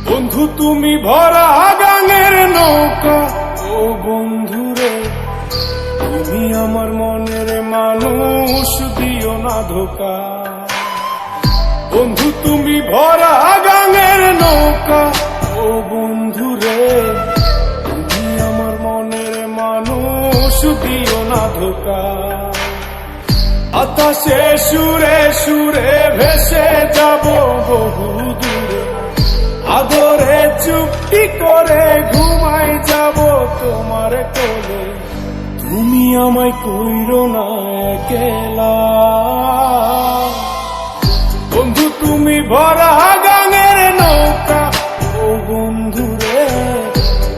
বন্ধু তুমি ভরা গাঙের নৌকা, ও বন্ধুরে তুমি আমার মনের মানুষ, দিও না ধোকা। বন্ধু তুমি ভরা গাঙের নৌকা, ও বন্ধুরে তুমি আমার মনের মানুষ, দিও না ধোকা। আকাশে সুরে সুরে ভেসে যাব বহু দূরে, আদরে চুপটি করে ঘুমাই যাব তোমার কোলে। তুমি আমায় কইরো না একলা, বন্ধু তুমি ভরা গাঙের নৌকা, ও বন্ধুরে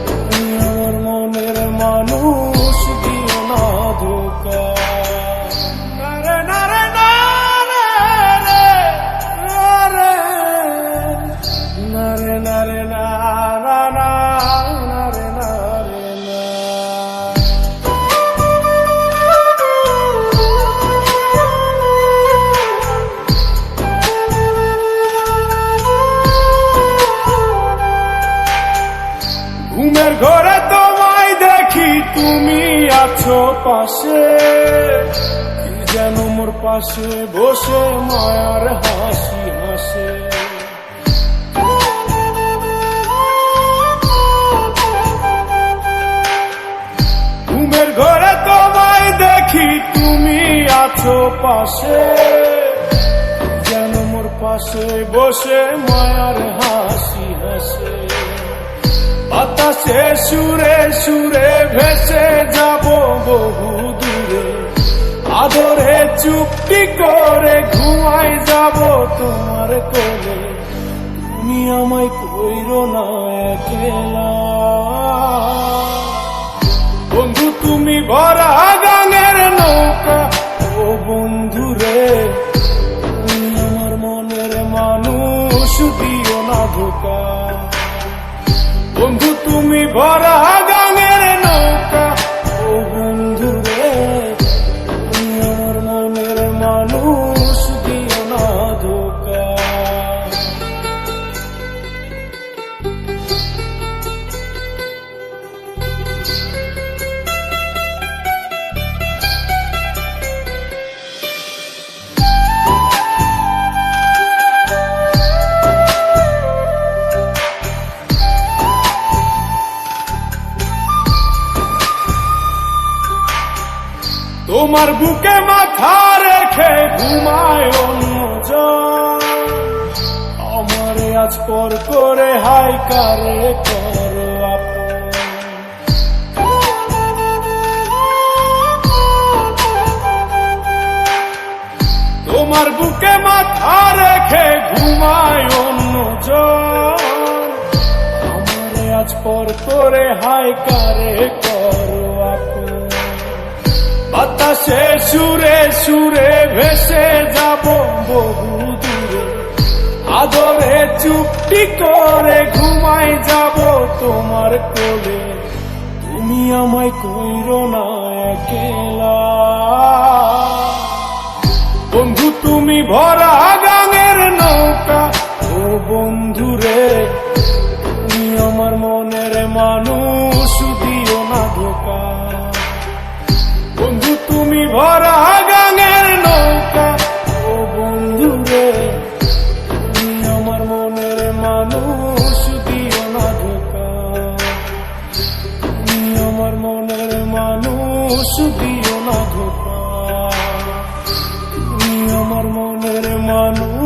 তুমি আমার মনের মানুষ, দিও না ধোকা। নারে নারে নারে নারে নারে নারে না না না নারে নারে না। ঘুমের ঘরে তোমায় দেখি তুমি আছো পাশে, কি যেন মোর পাশে বসে মায়ার হাসি হাসে। ঘুমের ঘরে তোমায় দেখি তুমি আছো পাশে, যেন মোর পাশে বসে মায়ার হাসি হাসে। বাতাসে সুরে সুরে ভেসে যাব বহু দূরে, আদরে চুপটি করে ঘুমাই যাব তোমার কোলে। তুমি আমায় কইরো না একলা, বন্ধু তুমি ভরা গাঙের নৌকা, ও বন্ধুরে তুমি আমার মনের মানুষ, দিও না ধোকা। বন্ধু তুমি ভরা গাঙের নৌকা, ও বন্ধুরে তুমি আমার মনের মানুষ, দিও না ধোকা। তোমার বুকে মাথা রেখে ঘুমায় অন্যজন, আমারে আজ পর করে হাই কারে করো আপন। তোমার বুকে মাথা রেখে ঘুমায় অন্যজন, আমারে আজ পর করে হাই কারে করো আপন। বাতাসে সুরে সুরে ভেসে যাব বহু দূরে, আদরে চুপটি করে ঘুমাই যাব তোমার কোলে। তুমি আমায় কইরো না একলা, বন্ধু তুমি ভরা গাঙের নৌকা, ও বন্ধুরে তুমি আমার মনের মানুষ, দিও না ধোকা। বন্ধু তুমি ভরা গাঙের নৌকা, ও বন্ধুরে তুমি আমার মনের মানুষ, দিও না ধোকা। তুমি আমার মনের মানুষ, দিও না ধোকা। তুমি আমার মনের মানুষ।